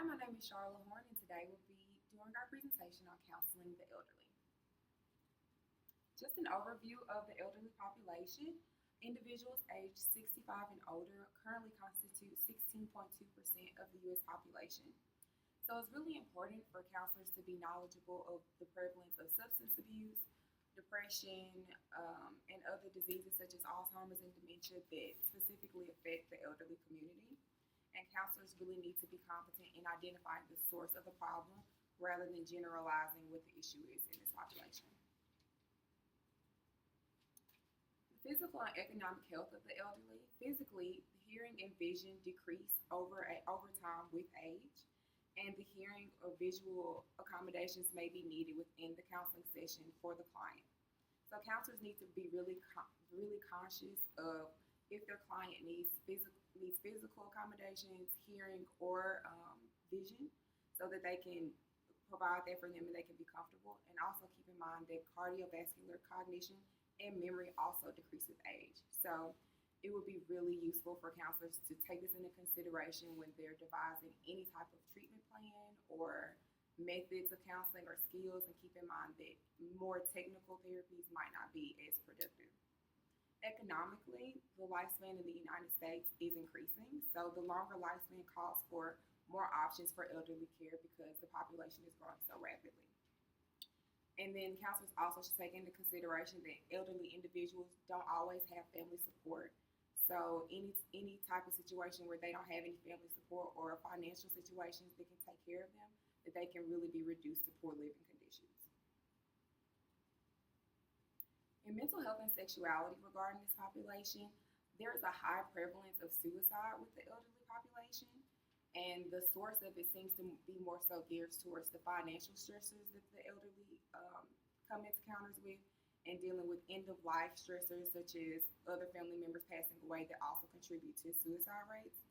Hi, my name is Charlotte Horn, and today we'll be doing our presentation on counseling the elderly. Just an overview of the elderly population. Individuals aged 65 and older currently constitute 16.2% of the U.S. population. So it's really important for counselors to be knowledgeable of the prevalence of substance abuse, depression, and other diseases such as Alzheimer's and dementia that specifically affect the elderly community. And counselors really need to be competent in identifying the source of the problem rather than generalizing what the issue is in this population. The physical and economic health of the elderly. Physically, hearing and vision decrease over time with age, and the hearing or visual accommodations may be needed within the counseling session for the client. So counselors need to be really conscious of if their client needs physical accommodations, hearing, or vision, so that they can provide that for them and they can be comfortable. And also keep in mind that cardiovascular cognition and memory also decrease with age. So it would be really useful for counselors to take this into consideration when they're devising any type of treatment plan or methods of counseling or skills, and keep in mind that more technical therapies might not be as productive. Economically, the lifespan in the United States is increasing, so the longer lifespan calls for more options for elderly care because the population is growing so rapidly. And then counselors also should take into consideration that elderly individuals don't always have family support. So any type of situation where they don't have any family support or financial situations that can take care of them, that they can really be reduced to poor living conditions. In mental health and sexuality regarding this population, there is a high prevalence of suicide with the elderly population, and the source of it seems to be more so geared towards the financial stressors that the elderly come into encounters with, and dealing with end of life stressors such as other family members passing away that also contribute to suicide rates.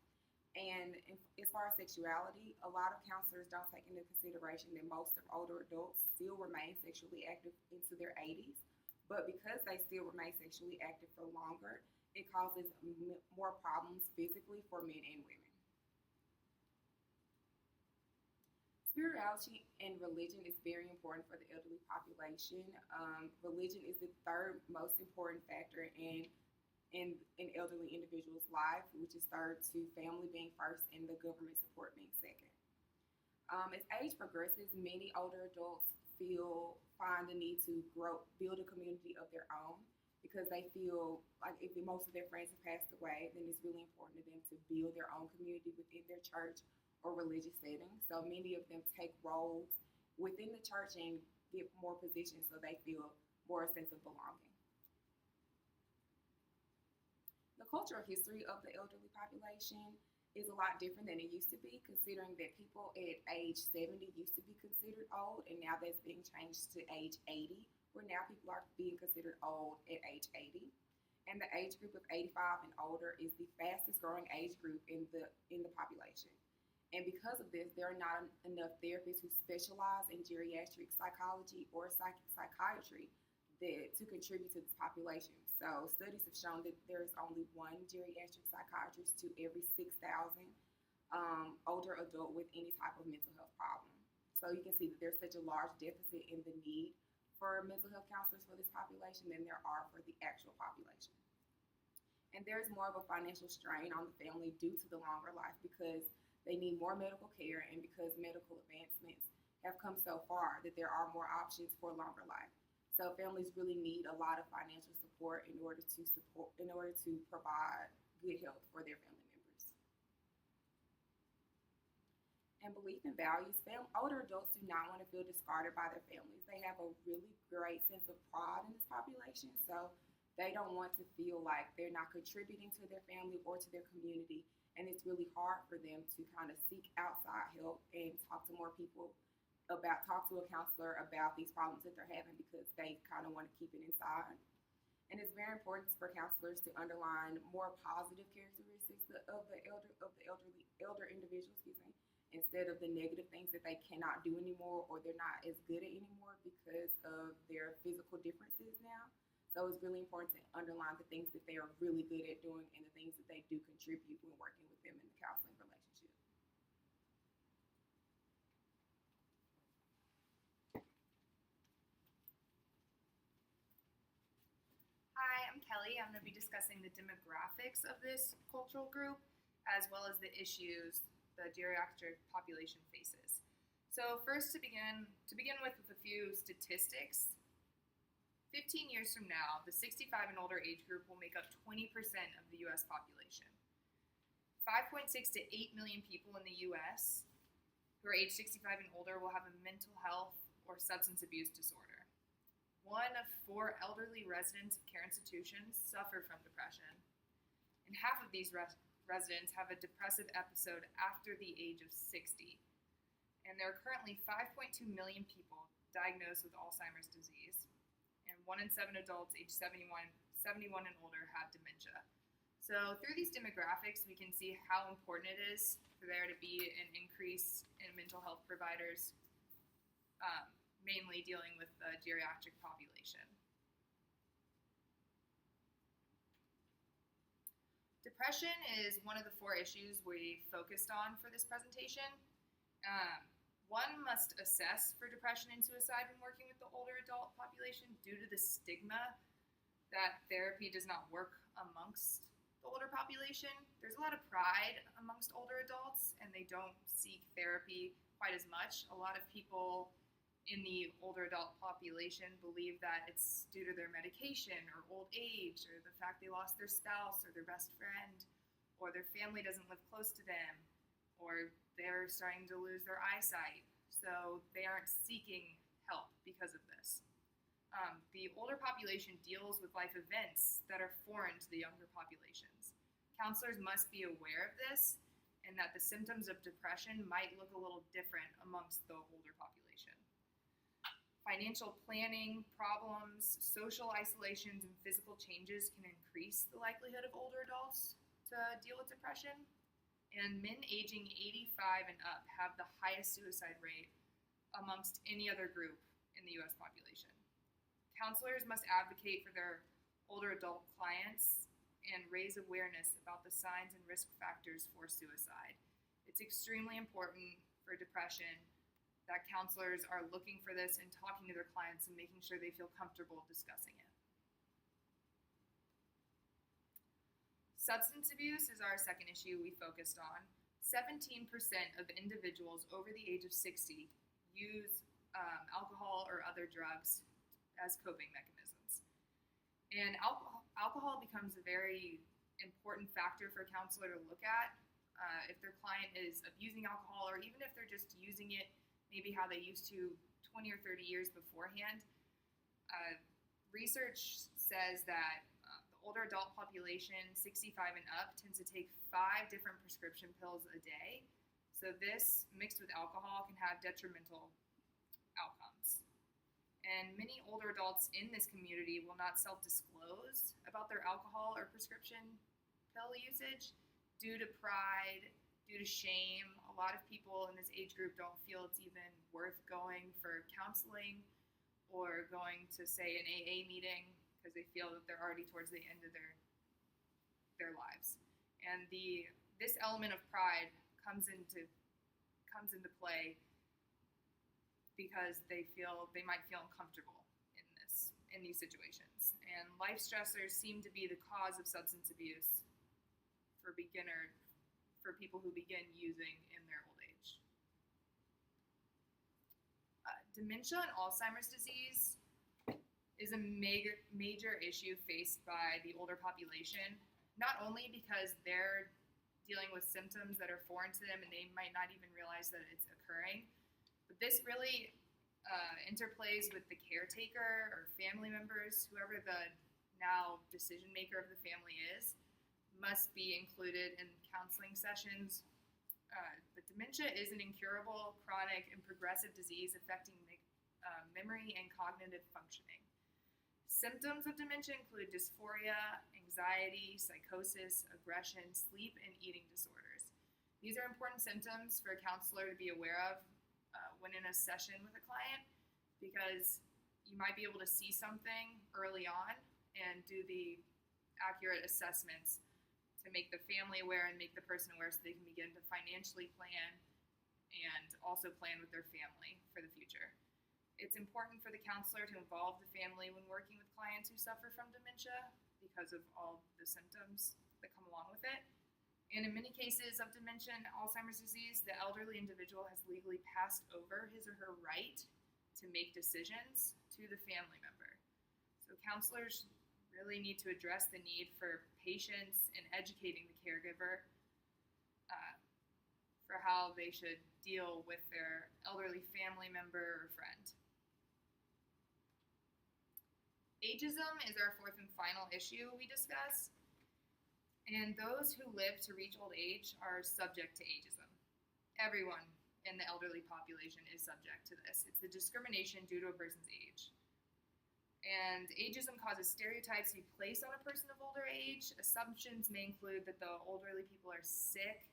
And as far as sexuality, a lot of counselors don't take into consideration that most of older adults still remain sexually active into their 80s. But because they still remain sexually active for longer, it causes more problems physically for men and women. Spirituality and religion is very important for the elderly population. Religion is the third most important factor in elderly individuals' life, which is third to family being first and the government support being second. As age progresses, many older adults find the need to build a community of their own because they feel like if most of their friends have passed away, then it's really important to them to build their own community within their church or religious setting. So many of them take roles within the church and get more positions so they feel more a sense of belonging. The cultural history of the elderly population is a lot different than it used to be, considering that people at age 70 used to be considered old, and now that's being changed to age 80, where now people are being considered old at age 80. And the age group of 85 and older is the fastest growing age group in the population. And because of this, there are not enough therapists who specialize in geriatric psychology or psychiatry to contribute to this population. So studies have shown that there's only one geriatric psychiatrist to every 6,000 older adult with any type of mental health problem. So you can see that there's such a large deficit in the need for mental health counselors for this population than there are for the actual population. And there's more of a financial strain on the family due to the longer life because they need more medical care, and because medical advancements have come so far that there are more options for longer life. So families really need a lot of financial support in order to provide good health for their family members. And belief and values. Older adults do not want to feel discarded by their families. They have a really great sense of pride in this population, so they don't want to feel like they're not contributing to their family or to their community. And it's really hard for them to kind of seek outside help and talk to more people talk to a counselor about these problems that they're having because they kind of want to keep it inside. And it's very important for counselors to underline more positive characteristics of the elder individual, instead of the negative things that they cannot do anymore or they're not as good at anymore because of their physical differences now. So it's really important to underline the things that they are really good at doing and the things that they do contribute when working with them in the counseling relationship. Kelly. I'm going to be discussing the demographics of this cultural group as well as the issues the geriatric population faces. So first, to begin with a few statistics. 15 years from now, the 65 and older age group will make up 20% of the U.S. population. 5.6 to 8 million people in the U.S. who are age 65 and older will have a mental health or substance abuse disorder. 1 of 4 elderly residents of care institutions suffer from depression, and half of these residents have a depressive episode after the age of 60. And there are currently 5.2 million people diagnosed with Alzheimer's disease, and 1 in 7 adults age 71 and older have dementia. So through these demographics, we can see how important it is for there to be an increase in mental health providers, mainly dealing with the geriatric population. Depression is one of the 4 issues we focused on for this presentation. One must assess for depression and suicide when working with the older adult population due to the stigma that therapy does not work amongst the older population. There's a lot of pride amongst older adults, and they don't seek therapy quite as much. A lot of people in the older adult population believe that it's due to their medication or old age or the fact they lost their spouse or their best friend or their family doesn't live close to them or they're starting to lose their eyesight. So they aren't seeking help because of this. The older population deals with life events that are foreign to the younger populations. Counselors must be aware of this and that the symptoms of depression might look a little different amongst the older population. Financial planning problems, social isolations, and physical changes can increase the likelihood of older adults to deal with depression. And men aging 85 and up have the highest suicide rate amongst any other group in the U.S. population. Counselors must advocate for their older adult clients and raise awareness about the signs and risk factors for suicide. It's extremely important for depression that counselors are looking for this and talking to their clients and making sure they feel comfortable discussing it. Substance abuse is our second issue we focused on. 17% of individuals over the age of 60 use alcohol or other drugs as coping mechanisms. And alcohol becomes a very important factor for a counselor to look at. If their client is abusing alcohol or even if they're just using it maybe how they used to 20 or 30 years beforehand. Research says that the older adult population, 65 and up, tends to take 5 different prescription pills a day. So this, mixed with alcohol, can have detrimental outcomes. And many older adults in this community will not self-disclose about their alcohol or prescription pill usage due to pride, due to shame. A lot of people in this age group don't feel it's even worth going for counseling or going to, say, an AA meeting because they feel that they're already towards the end of their lives. And this element of pride comes into play because they might feel uncomfortable in these situations. And life stressors seem to be the cause of substance abuse for people who begin using in their old age. Dementia and Alzheimer's disease is a major issue faced by the older population, not only because they're dealing with symptoms that are foreign to them and they might not even realize that it's occurring, but this really interplays with the caretaker or family members, whoever the now decision maker of the family is, must be included in counseling sessions. But dementia is an incurable, chronic, and progressive disease affecting memory and cognitive functioning. Symptoms of dementia include dysphoria, anxiety, psychosis, aggression, sleep, and eating disorders. These are important symptoms for a counselor to be aware of when in a session with a client because you might be able to see something early on and do the accurate assessments to make the family aware and make the person aware so they can begin to financially plan and also plan with their family for the future. It's important for the counselor to involve the family when working with clients who suffer from dementia because of all the symptoms that come along with it. And in many cases of dementia and Alzheimer's disease, the elderly individual has legally passed over his or her right to make decisions to the family member. So counselors really need to address the need for patience and educating the caregiver for how they should deal with their elderly family member or friend. Ageism is our fourth and final issue we discuss. And those who live to reach old age are subject to ageism. Everyone in the elderly population is subject to this. It's the discrimination due to a person's age. And ageism causes stereotypes to be placed on a person of older age. Assumptions may include that the elderly people are sick,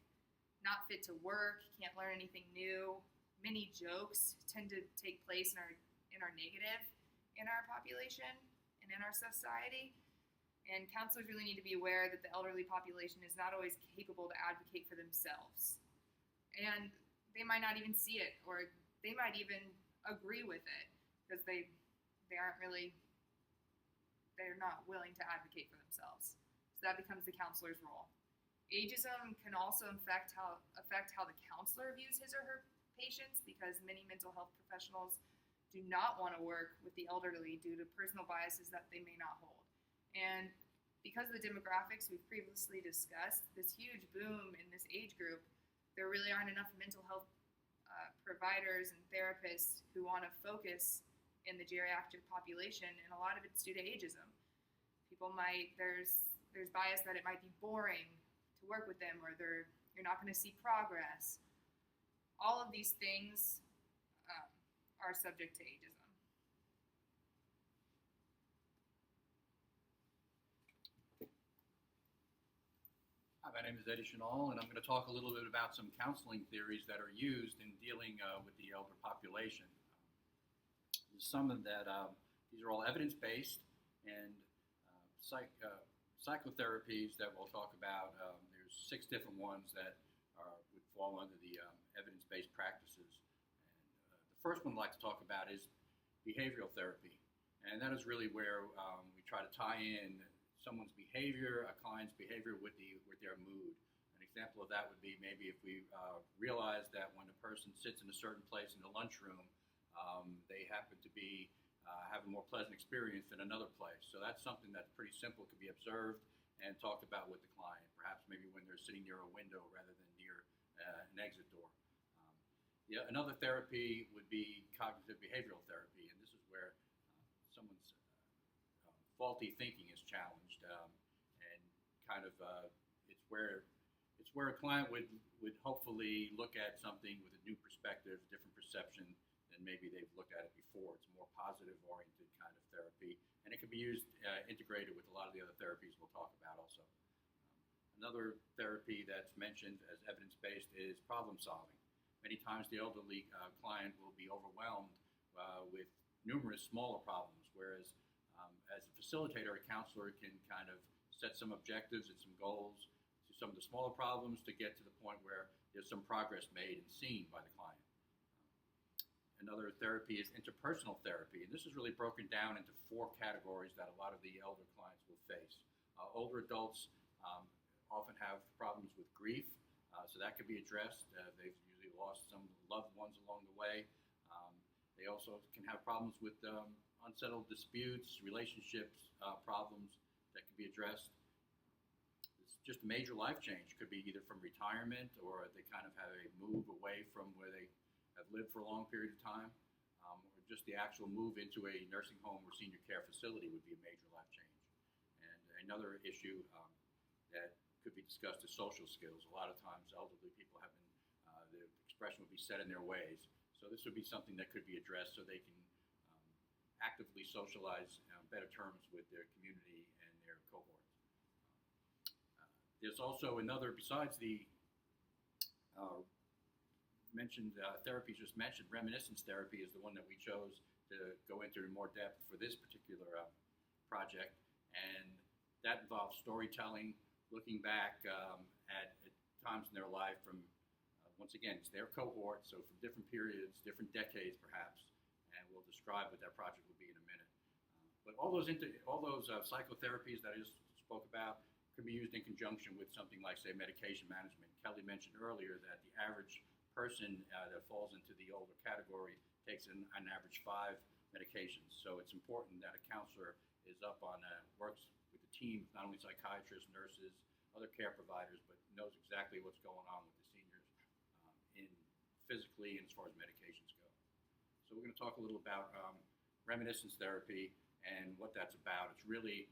not fit to work, can't learn anything new. Many jokes tend to take place in our negative in our population and in our society. And counselors really need to be aware that the elderly population is not always capable to advocate for themselves. And they might not even see it, or they might even agree with it, because they're not willing to advocate for themselves. So that becomes the counselor's role. Ageism can also affect how the counselor views his or her patients, because many mental health professionals do not want to work with the elderly due to personal biases that they may not hold. And because of the demographics we've previously discussed, this huge boom in this age group, there really aren't enough mental health providers and therapists who want to focus in the geriatric population, and a lot of it's due to ageism. There's bias that it might be boring to work with them, or you're not going to see progress. All of these things are subject to ageism. Hi, my name is Eddie Chenal, and I'm going to talk a little bit about some counseling theories that are used in dealing with the elder population. Some of that, these are all evidence-based, and psychotherapies that we'll talk about. There's 6 different ones that would fall under the evidence-based practices. And the first one I'd like to talk about is behavioral therapy, and that is really where we try to tie in someone's behavior, a client's behavior with their mood. An example of that would be maybe if we realize that when a person sits in a certain place in the lunchroom, they happen to be have a more pleasant experience than another place. So that's something that's pretty simple, could be observed and talked about with the client, perhaps maybe when they're sitting near a window rather than near an exit door. Another therapy would be cognitive behavioral therapy, and this is where someone's faulty thinking is challenged, and kind of it's where a client would hopefully look at something with a new perspective, different perception than maybe they've looked at it before. It's a more positive oriented kind of therapy, and it can be used integrated with a lot of the other therapies we'll talk about also. Another therapy that's mentioned as evidence-based is problem solving. Many times the elderly client will be overwhelmed with numerous smaller problems, whereas as a facilitator, a counselor can kind of set some objectives and some goals to some of the smaller problems to get to the point where there's some progress made and seen by the client. Another therapy is interpersonal therapy, and this is really broken down into 4 categories that a lot of the elder clients will face. Older adults often have problems with grief, so that could be addressed. They've usually lost some loved ones along the way. They also can have problems with unsettled disputes, relationships, problems that can be addressed. It's just a major life change. Could be either from retirement, or they kind of have a move away from where they have lived for a long period of time, or just the actual move into a nursing home or senior care facility would be a major life change. And another issue that could be discussed is social skills. A lot of times elderly people have been, the expression would be set in their ways. So this would be something that could be addressed so they can actively socialize better terms with their community and their cohorts. There's also another, besides the mentioned therapies just mentioned, reminiscence therapy is the one that we chose to go into in more depth for this particular project. And that involves storytelling, looking back at times in their life from, once again, it's their cohort, so from different periods, different decades perhaps, and we'll describe what that project will be in a minute. But all those psychotherapies that I just spoke about can be used in conjunction with something like, say, medication management. Kelly mentioned earlier that the average person that falls into the older category takes an average 5 medications. So it's important that a counselor is up on works with the team, not only psychiatrists, nurses, other care providers, but knows exactly what's going on with the seniors in physically and as far as medications go. So we're going to talk a little about reminiscence therapy and what that's about. It's really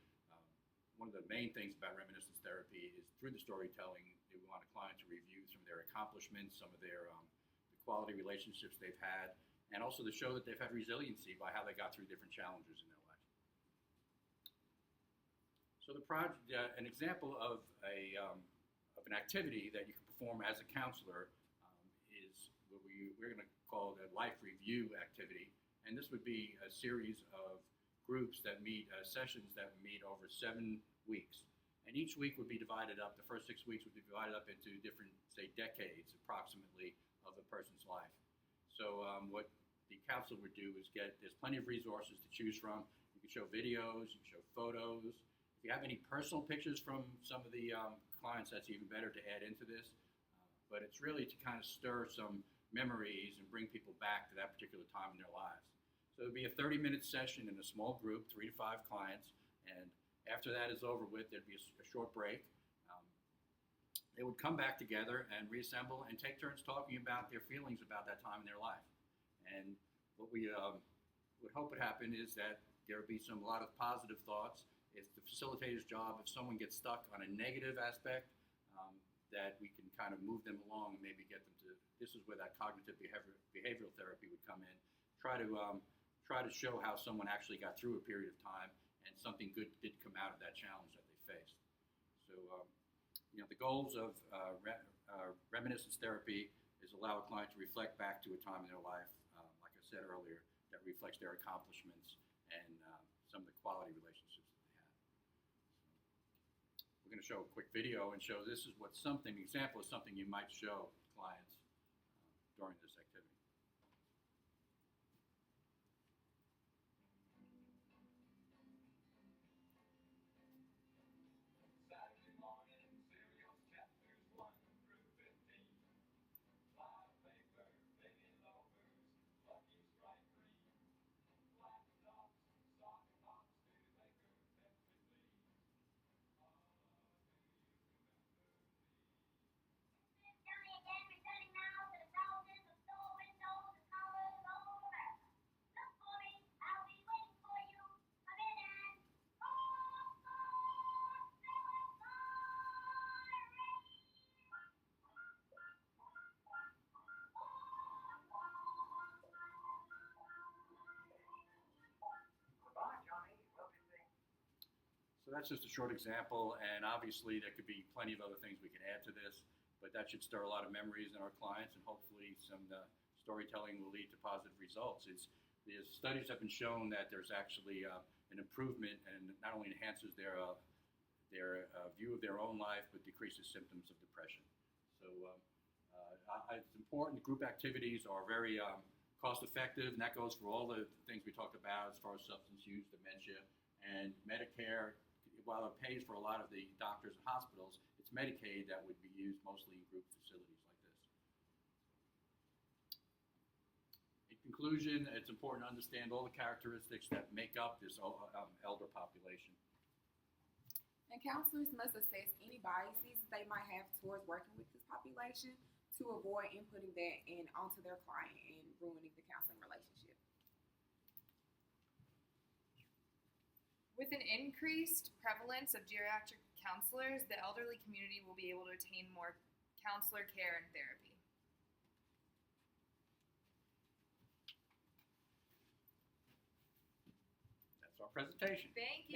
one of the main things about reminiscence therapy is through the storytelling, we want a client to review some of their accomplishments, some of their the quality relationships they've had, and also to show that they've had resiliency by how they got through different challenges in their life. So the project, an example of an activity that you can perform as a counselor is what we're going to call the life review activity, and this would be a series of groups that meet, sessions that would meet over 7 weeks. And each week would be divided up, the first 6 weeks would be divided up into different, say, decades approximately of the person's life. So what the counselor would do is there's plenty of resources to choose from. You can show videos, you can show photos. If you have any personal pictures from some of the clients, that's even better to add into this. But it's really to kind of stir some memories and bring people back to that particular time in their lives. So it would be a 30-minute session in a small group, 3 to 5 clients, and after that is over with, there'd be a short break. They would come back together and reassemble and take turns talking about their feelings about that time in their life. And what we would hope would happen is that there would be a lot of positive thoughts. It's the facilitator's job, if someone gets stuck on a negative aspect, that we can kind of move them along and maybe get them to, this is where that cognitive behavioral therapy would come in, try to show how someone actually got through a period of time and something good did come out of that challenge that they faced. So, the goals of reminiscence therapy is allow a client to reflect back to a time in their life, like I said earlier, that reflects their accomplishments and some of the quality relationships that they had. We're going to show a quick video and show this is an example of something you might show clients during this activity. So that's just a short example, and obviously there could be plenty of other things we can add to this, but that should stir a lot of memories in our clients, and hopefully some storytelling will lead to positive results. The studies have been shown that there's actually an improvement, and not only enhances their view of their own life, but decreases symptoms of depression. So it's important. Group activities are very cost effective, and that goes for all the things we talked about as far as substance use, dementia, and Medicare. While it pays for a lot of the doctors and hospitals, it's Medicaid that would be used mostly in group facilities like this. In conclusion, it's important to understand all the characteristics that make up this elder population. And counselors must assess any biases they might have towards working with this population to avoid inputting that onto their client and ruining the counseling relationship. With an increased prevalence of geriatric counselors, the elderly community will be able to attain more counselor care and therapy. That's our presentation. Thank you.